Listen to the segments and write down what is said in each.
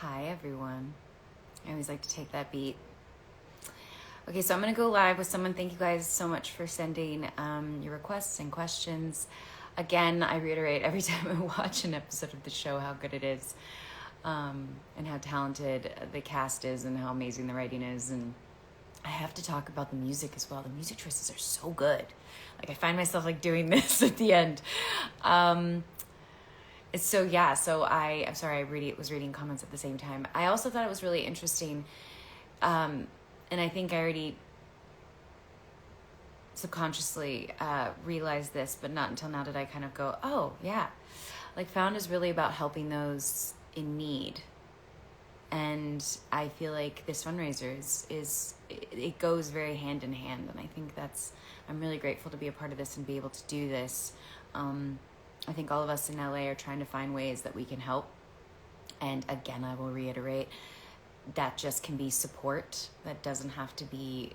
Hi, everyone. I always like to take that beat. Okay, so I'm going to go live with someone. Thank you guys so much for sending your requests and questions. Again, I reiterate every time I watch an episode of the show how good it is, and how talented the cast is and how amazing the writing is. And I have to talk about the music as well. The music choices are so good. Like, I find myself like doing this at the end. I'm sorry, was reading comments at the same time. I also thought it was really interesting, and I think I already subconsciously realized this, but not until now did I kind of go, oh yeah, like Found is really about helping those in need. And I feel like this fundraiser it goes very hand in hand, and I think I'm really grateful to be a part of this and be able to do this. I think all of us in LA are trying to find ways that we can help. And again, I will reiterate, that just can be support. That doesn't have to be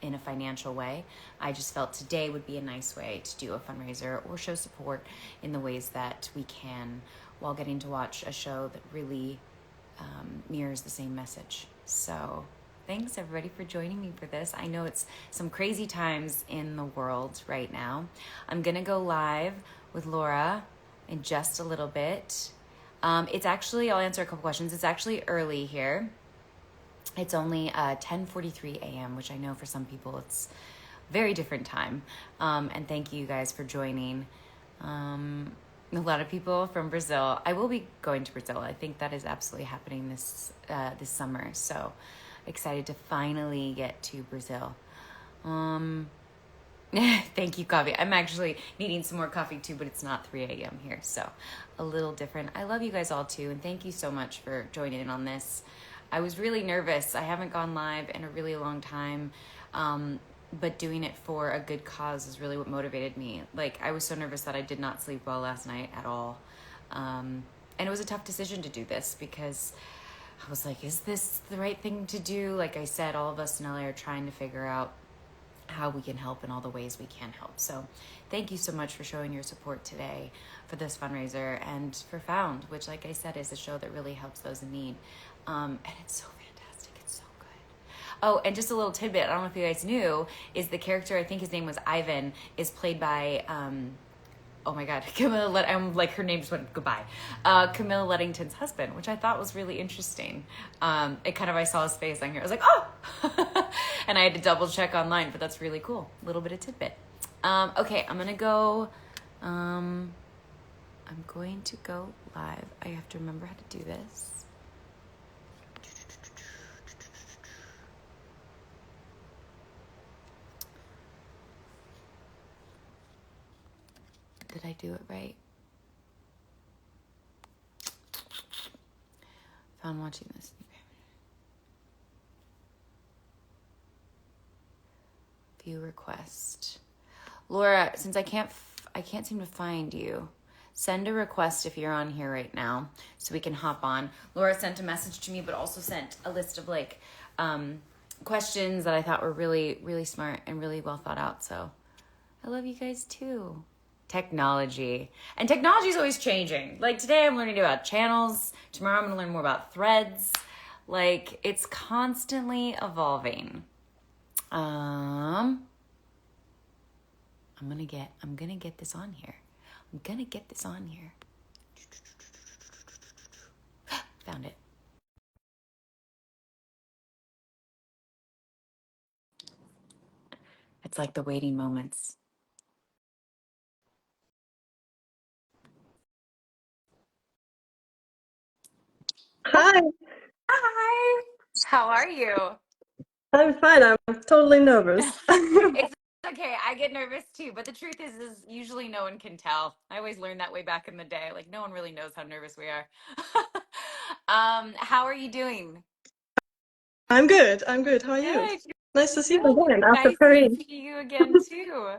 in a financial way. I just felt today would be a nice way to do a fundraiser or show support in the ways that we can, while getting to watch a show that really mirrors the same message. So thanks everybody for joining me for this. I know it's some crazy times in the world right now. I'm gonna go live with Laura in just a little bit. It's actually, I'll answer a couple questions. It's actually early here. It's only 10:43 a.m., which I know for some people it's a very different time. And thank you guys for joining. A lot of people from Brazil. I will be going to Brazil. I think that is absolutely happening this summer. So excited to finally get to Brazil. Thank you, coffee. I'm actually needing some more coffee too, but it's not 3 a.m. here, so a little different. I love you guys all too, and thank you so much for joining in on this. I was really nervous. I haven't gone live in a really long time, but doing it for a good cause is really what motivated me. Like, I was so nervous that I did not sleep well last night at all. And it was a tough decision to do this because I was like, is this the right thing to do? Like I said, all of us in LA are trying to figure out how we can help in all the ways we can help. So thank you so much for showing your support today for this fundraiser and for Found, which, like I said, is a show that really helps those in need. And it's so fantastic. It's so good. Oh, and just a little tidbit, I don't know if you guys knew, is the character, I think his name was Ivan, is played by, oh my God, I'm like, her name just went goodbye. Camilla Lettington's husband, which I thought was really interesting. I saw his face on here. I was like, oh! And I had to double check online, but that's really cool. A little bit of tidbit. Okay, I'm going to go live. I have to remember how to do this. Did I do it right? Found watching this. View request. Laura, since I can't seem to find you, send a request if you're on here right now so we can hop on. Laura sent a message to me, but also sent a list of questions that I thought were really, really smart and really well thought out. So I love you guys too. Technology. And technology is always changing. Like, today I'm learning about channels. Tomorrow I'm going to learn more about threads. Like, it's constantly evolving. I'm gonna get this on here. Found it. It's like the waiting moments. Hi, Hi. How are you? I'm fine. I'm totally nervous. It's okay. I get nervous too, but the truth is usually no one can tell. I always learned that way back in the day. Like, no one really knows how nervous we are. How are you doing? I'm good. I'm good. How are you? Good. Nice to see you Good. again after Nice to Paris. see you again too.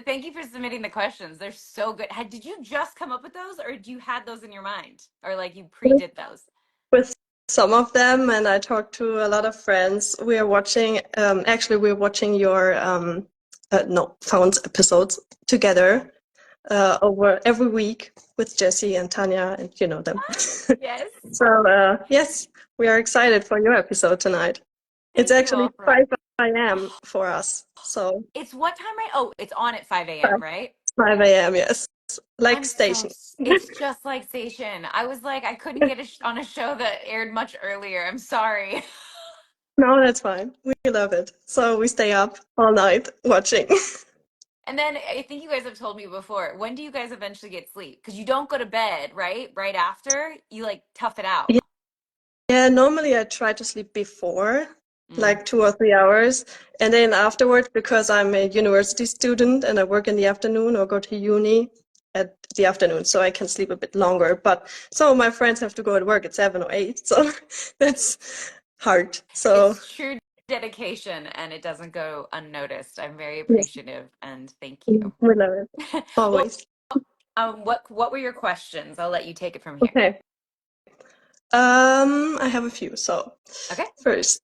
Thank you for submitting the questions. They're so good. Did you just come up with those, or did you had those in your mind, or like you pre-did those? With some of them, and I talked to a lot of friends. We are watching, actually, we're watching your no, Found episodes together. over every week with Jesse and Tanya, and you know them. Yes. So yes, we are excited for your episode tonight. It's Thank you actually all for 5 a.m. for us. So It's what time, right? Oh, it's on at 5 a.m., right? 5 a.m. Yes, like I'm so, station. it's just like Station. I was like, I couldn't get on a show that aired much earlier. I'm sorry. No, that's fine. We love it. So we stay up all night watching. And then I think you guys have told me before, when do you guys eventually get sleep? Because you don't go to bed, right? Right after, you like tough it out. Yeah, normally I try to sleep before, Mm. like 2 or 3 hours, and then afterwards, because I'm a university student and I work in the afternoon or go to uni at the afternoon, so I can sleep a bit longer. But some of my friends have to go to work at 7 or 8, so that's hard. So It's true dedication and it doesn't go unnoticed. I'm very yes, appreciative and thank you. we love it Well, always. what were your questions? I'll let you take it from here. Okay. I have a few. So Okay. first,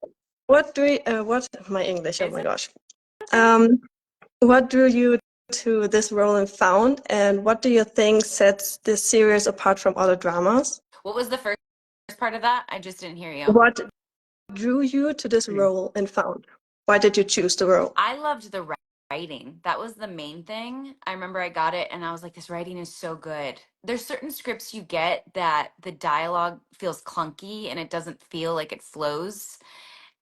what do we, what my English? Oh It's my gosh. okay. Um, what drew you to this role in Found, and what do you think sets this series apart from other dramas? What was the first part of that? I just didn't hear you. What drew you to this role in Found? Why did you choose the role? I loved the writing. That was the main thing. I remember I got it and I was like, this writing is so good. There's certain scripts you get that the dialogue feels clunky and it doesn't feel like it flows.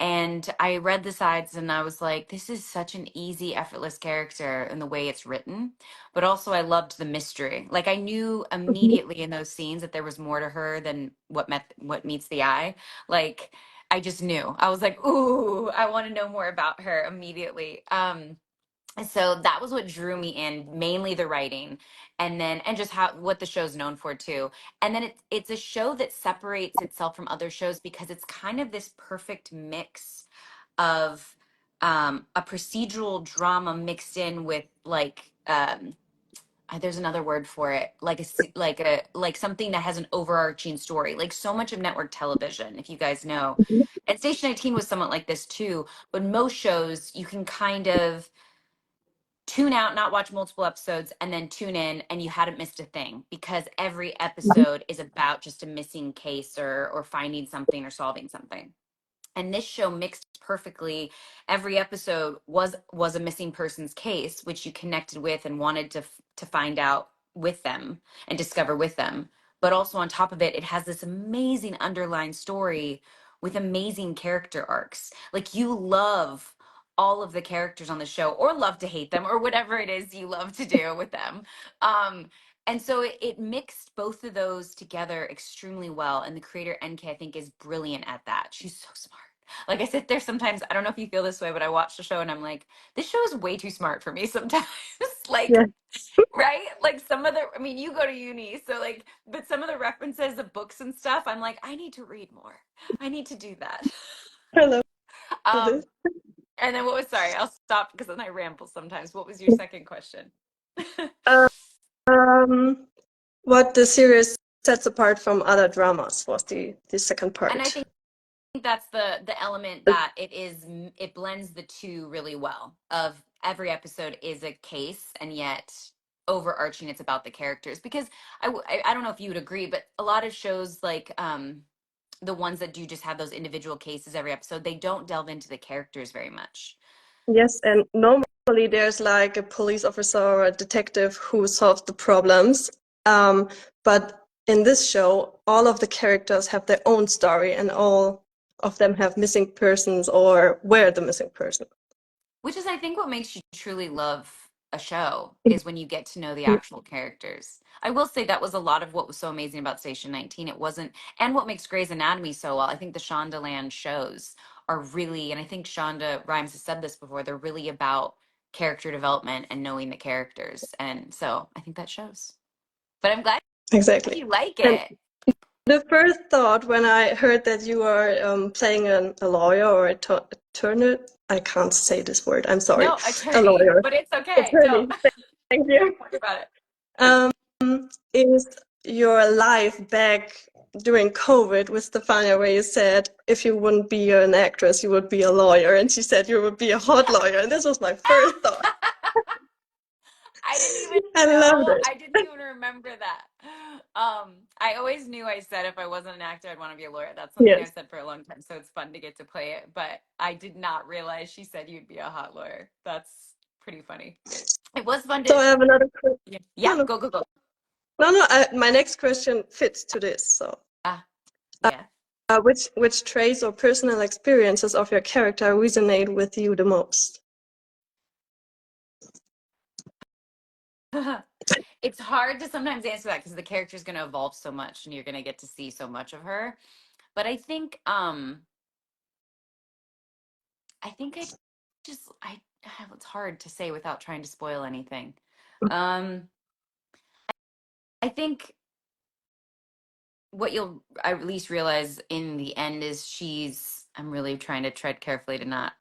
And I read the sides and I was like, this is such an easy, effortless character in the way it's written. But also, I loved the mystery. Like, I knew Mhm. immediately in those scenes that there was more to her than what meets the eye. Like, I just knew. I was like, ooh, I want to know more about her immediately. And so that was what drew me in, mainly the writing, and just how what the show's known for too. And then it's a show that separates itself from other shows because it's kind of this perfect mix of a procedural drama mixed in with like there's another word for it, like like something that has an overarching story, like so much of network television, if you guys know. And Station 19 was somewhat like this too, but most shows you can kind of tune out, not watch multiple episodes, and then tune in and you hadn't missed a thing because every episode is about just a missing case or finding something or solving something. And this show mixed perfectly. Every episode was a missing person's case which you connected with and wanted to find out with them and discover with them. But also on top of it, it has this amazing underlying story with amazing character arcs. Like you love all of the characters on the show or love to hate them or whatever it is you love to do with them. um and so it mixed both of those together extremely well. And the creator NK, I think, is brilliant at that. She's so smart. Like I sit there sometimes, I don't know if you feel this way, but I watch the show and I'm like, this show is way too smart for me sometimes. Like, Yeah, right? Like some of the, I mean, you go to uni, so like, but some of the references of books and stuff, I'm like, I need to read more. I need to do that. I love Um, this. and then what was, sorry, I'll stop because then I ramble sometimes. What was your second question? Um, what the series sets apart from other dramas was the second And I part. think that's the element that it blends the two really well. Of every episode is a case and yet overarching it's about the characters. Because I don't know if you would agree, but a lot of shows like the ones that do just have those individual cases every episode, they don't delve into the characters very much. Yes, and normally there's like a police officer or a detective who solves the problems. Um, but in this show, all of the characters have their own story, and all of them have missing persons or were the missing person. Which is, I think, what makes you truly love a show is when you get to know the actual characters. I will say that was a lot of what was so amazing about Station 19. It wasn't, and what makes Grey's Anatomy so well, I think the Shonda Land shows are really, and I think Shonda Rhimes has said this before, they're really about character development and knowing the characters. And so I think that shows. But I'm glad Exactly. you like And it. the first thought when I heard that you are playing a lawyer or attorney, I can't say this word, I'm sorry, No, a attorney, lawyer, but it's okay. Don't, attorney, thank you, don't worry about it. um, is your life back during COVID with Stefania, where you said if you wouldn't be an actress, you would be a lawyer, and she said you would be a hot lawyer, and this was my first thought. I loved it. I didn't even remember that. I always knew I said if I wasn't an actor, I'd want to be a lawyer. That's something I've Yes. said for a long time, so it's fun to get to play it. But I did not realize she said you'd be a hot lawyer. That's pretty funny. It was fun So to, I have another question. No, yeah, no, go, go, go. no, no. My next question fits to this. So, Ah, yeah. which traits or personal experiences of your character resonate with you the most? It's hard to sometimes answer that because the character is going to evolve so much and you're going to get to see so much of her. But I think I just I it's hard to say without trying to spoil anything. Um, I think what you'll at least realize in the end is I'm really trying to tread carefully to not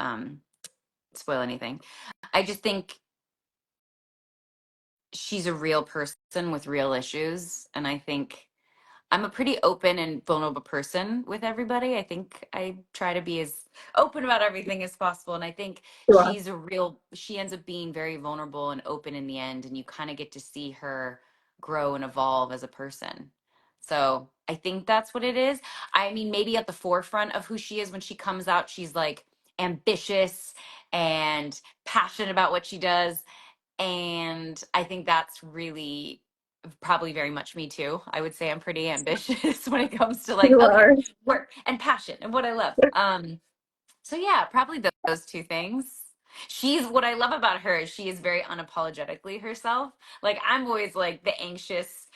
spoil anything. I just think she's a real person with real issues, and I think I'm a pretty open and vulnerable person with everybody. I think I try to be as open about everything as possible. And I think Sure. she ends up being very vulnerable and open in the end. And you kind of get to see her grow and evolve as a person. So I think that's what it is. I mean, maybe at the forefront of who she is when she comes out, she's like ambitious and passionate about what she does. And I think that's really probably very much me too. I would say I'm pretty ambitious when it comes to like, You okay, are. work and passion and what I love. So yeah, probably those two things. She's what I love about her is she is very unapologetically herself. Like I'm always like the anxious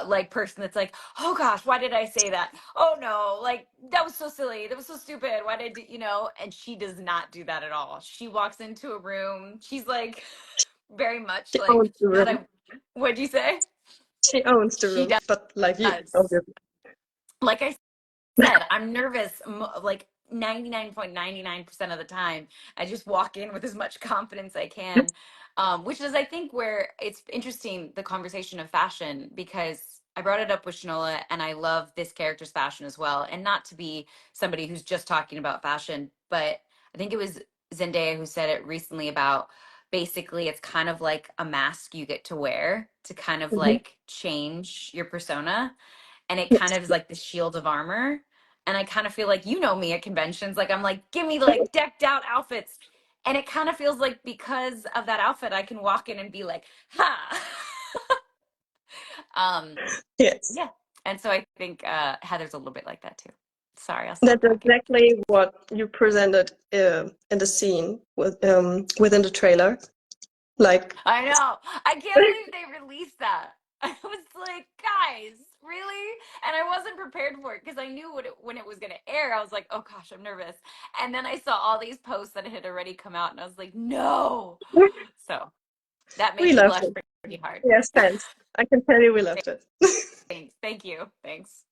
like person that's like, "Oh gosh, why did I say that? Oh no, like that was so silly. That was so stupid. Why did you know?" And she does not do that at all. She walks into a room. She's like very much She like, owns the God, room. what'd you say? She owns the She room, but like you, does. obviously. Like I said, I'm nervous like 99.99% of the time. I just walk in with as much confidence I can, which is, I think, where it's interesting the conversation of fashion because I brought it up with Shanola and I love this character's fashion as well. And not to be somebody who's just talking about fashion, but I think it was Zendaya who said it recently about basically it's kind of like a mask you get to wear to kind of Mhm. like change your persona and it kind Yes. of is like the shield of armor. And I kind of feel like you know me at conventions, like I'm like, give me like decked out outfits. And it kind of feels like because of that outfit, I can walk in and be like, ha. um, Yes. yeah. And so I think Heather's a little bit like that too. Sorry, I'll stop That's talking. exactly what you presented in the scene within the trailer. Like, I know. I can't believe they released that. I was like, guys, really? And I wasn't prepared for it because I knew when it was going to air. I was like, oh gosh, I'm nervous. And then I saw all these posts that had already come out, and I was like, no. So that made we me loved blush it. pretty hard. Yes, thanks. I can tell you we loved it. Thanks. Thank you. Thanks.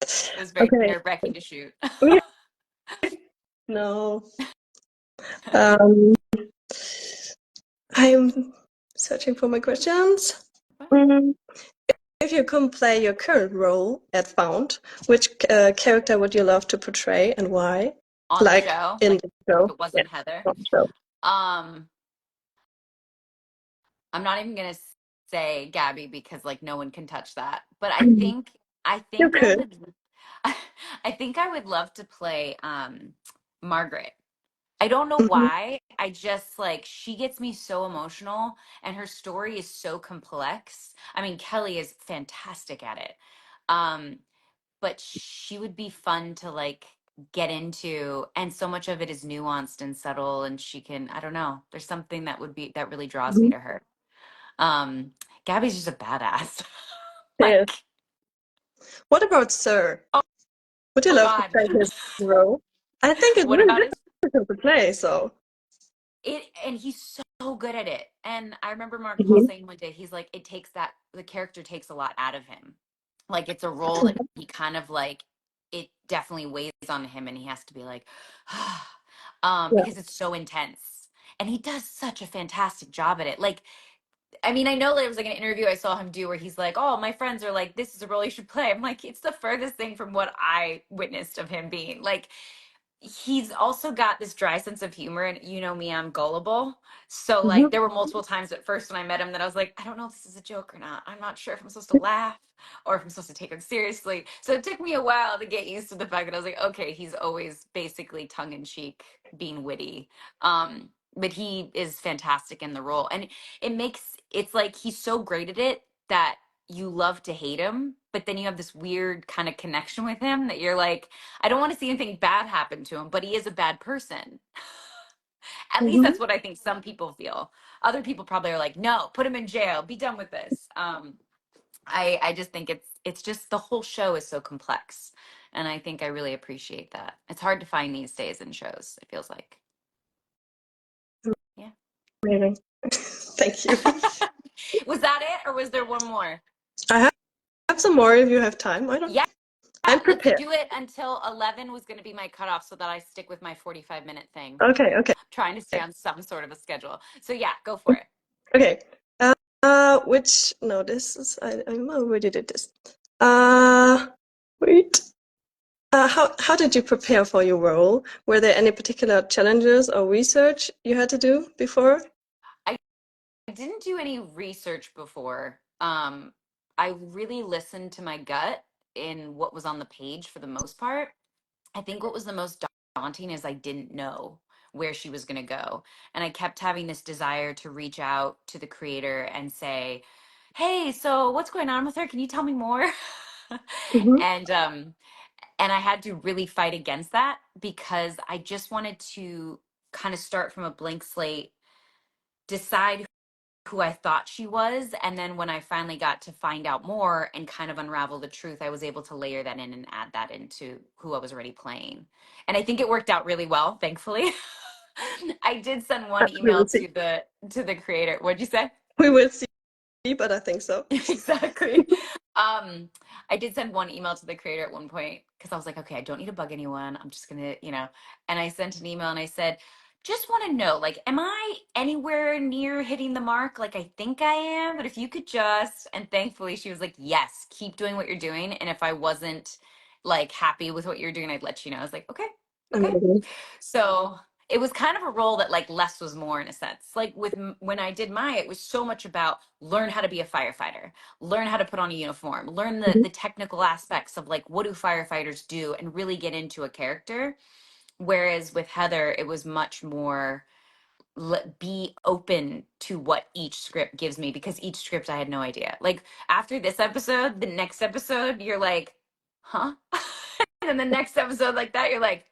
It was very Okay. nerve-wracking to shoot. We no. Um, I'm searching for my questions. Mm, if you could play your current role at Found, which character would you love to portray and why? On the Like show, in like the if show. it Yeah, wasn't Heather. on the show. Um, I'm not even gonna say Gabby because like no one can touch that. But I You think I could. would I think I would love to play Margaret. I don't know Hmm. why. I just like she gets me so emotional and her story is so complex. I mean, Kelly is fantastic at it. Um, but she would be fun to like get into and so much of it is nuanced and subtle and she can I don't know. There's something that really draws me to her. Um, Gabby's just a badass. Yes. Like, What about Sir? oh, Would you oh love to God. play his role? I think it's What really about his difficult to play, so. it and he's so good at it. And I remember Mark Hall Mhm. saying one day, he's like, it takes that the character takes a lot out of him. Like it's a role that he kind of like it definitely weighs on him and he has to be like Yeah. because it's so intense. And he does such a fantastic job at it. Like I mean, I know there was like an interview I saw him do where he's like, "Oh, my friends are like, this is a role you should play." I'm like, it's the furthest thing from what I witnessed of him being. Like, he's also got this dry sense of humor, and you know me, I'm gullible. So like Mhm. there were multiple times at first when I met him that I was like, I don't know if this is a joke or not. I'm not sure if I'm supposed to laugh or if I'm supposed to take him seriously. So it took me a while to get used to the fact that I was like, okay, he's always basically tongue in cheek, being witty. But he is fantastic in the role. And it's like he's so great at it that you love to hate him, but then you have this weird kind of connection with him that you're like, I don't want to see anything bad happen to him, but he is a bad person. At least Mhm. that's what I think some people feel. Other people probably are like, no, put him in jail, be done with this. I just think it's just the whole show is so complex, and I think I really appreciate that. It's hard to find these days in shows. It feels like, yeah. Amazing. Thank you. Was that it, or was there one more? I have some more if you have time. I don't. Yeah, I'm let's prepared. do it until 11 was going to be my cutoff so that I stick with my 45-minute thing. Okay. Okay. Trying to stay on some sort of a schedule. So yeah, go for it. Okay. Which no, this is I already did this. Wait. How did you prepare for your role? Were there any particular challenges or research you had to do before? I didn't do any research before. I really listened to my gut in what was on the page for the most part. I think what was the most daunting is I didn't know where she was going to go. And I kept having this desire to reach out to the creator and say, "Hey, so what's going on with her? Can you tell me more?" Mm-hmm. and and I had to really fight against that because I just wanted to kind of start from a blank slate, decide who I thought she was. And then when I finally got to find out more and kind of unravel the truth, I was able to layer that in and add that into who I was already playing. And I think it worked out really well, thankfully. I did send one We will email see. to the creator. What'd you say? We will see, but I think so. Exactly. I did send one email to the creator at one point because I was like, okay, I don't need to bug anyone. I'm just gonna, and I sent an email and I said, just want to know, like, am I anywhere near hitting the mark? Like, I think I am, but if you could just, and thankfully she was like, yes, keep doing what you're doing. And if I wasn't like happy with what you're doing, I'd let you know. I was like, okay, okay. Amazing. So it was kind of a role that like less was more in a sense. Like when I did Maya, it was so much about learn how to be a firefighter, learn how to put on a uniform, learn Mhm. the technical aspects of like what do firefighters do, and really get into a character. Whereas with Heather, it was much more be open to what each script gives me because each script I had no idea. Like after this episode, the next episode, you're like, huh? And then the next episode like that, you're like,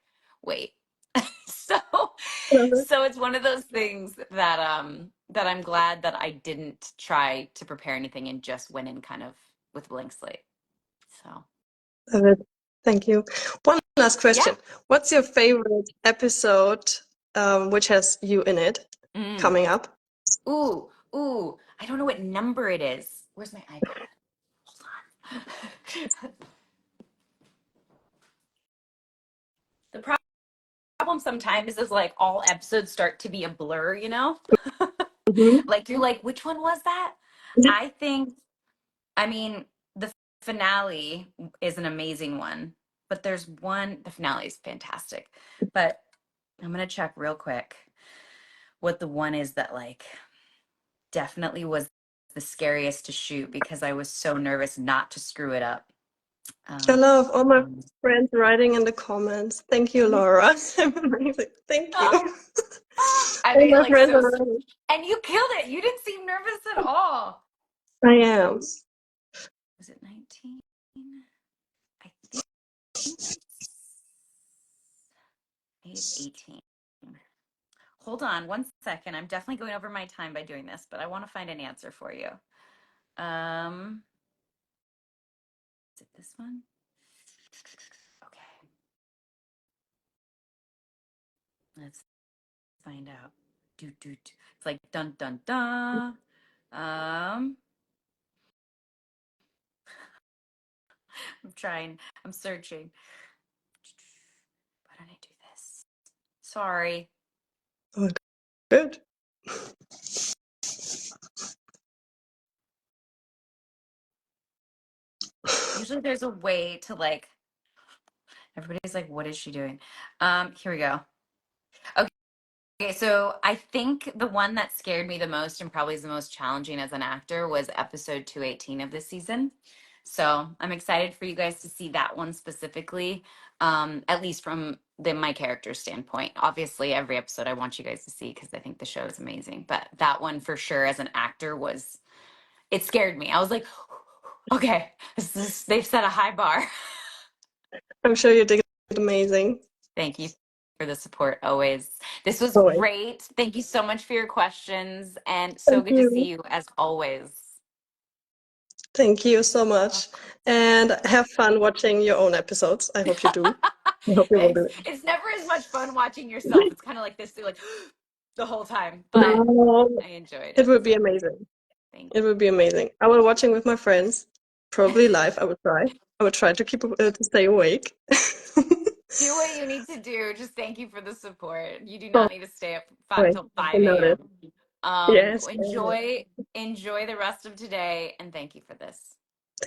wait. so Love it. so it's one of those things that I'm glad that I didn't try to prepare anything and just went in kind of with a blank slate. So Love it. Thank you. One last yeah. question. What's your favorite episode, which has you in it, Mm. coming up? Ooh. I don't know what number it is. Where's my iPad? Hold on. The problem sometimes is like all episodes start to be a blur, you know? Mhm. Like you're like, which one was that? I think, I mean, the finale is an amazing one, but there's one, the finale is fantastic. But I'm gonna check real quick what the one is that like definitely was the scariest to shoot because I was so nervous not to screw it up. I Um, love all my friends writing in the comments. Thank you, Laura. Amazing. Thank you. I All made it my like friends so, are writing. and you killed it. You didn't seem nervous at all. I am. Was it 19? I think maybe it's 18. Hold on one second. I'm definitely going over my time by doing this, but I want to find an answer for you. Um, is it this one? Okay, let's find out. Do. It's like dun dun dun. Um, I'm trying. I'm searching. Why don't I do this? Sorry. Oh, good. Usually there's a way to like Everybody's like, what is she doing? Here we go. Okay, so I think the one that scared me the most and probably is the most challenging as an actor was episode 218 of this season. So I'm excited for you guys to see that one specifically, at least from my character's standpoint. Obviously, every episode I want you guys to see because I think the show is amazing. But that one for sure as an actor it scared me. I was like, okay, they've set a high bar. I'm sure you did amazing. Thank you for the support always. This was Always. great. Thank you so much for your questions and so Thank good to see you. you as always. Thank you so much. And have fun watching your own episodes. I hope you do. I hope you will Thanks. do It's never as much fun watching yourself. it. It's kind of like this, like the whole time, but No, I enjoyed it it. would be So amazing. thank It would be amazing. I will watching with my friends, probably live. I would try. I would try to to stay awake. do what you need to do. Just thank you for the support. You do not Oh, need to stay up wait, until you 5 noted. a.m. Yes. Enjoy the rest of today and thank you for this.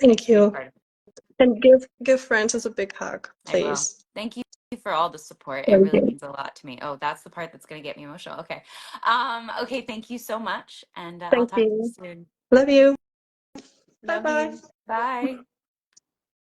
Thanks Thank for being you. part of it. And give Francis a big hug, I will. please. Thank you for all the support. It Thank really you. means a lot to me. Oh, that's the part that's going to get me emotional. Okay. Okay. Thank you so much. And I'll Thank talk to you you. soon. Love you. Bye Love bye. you. Bye.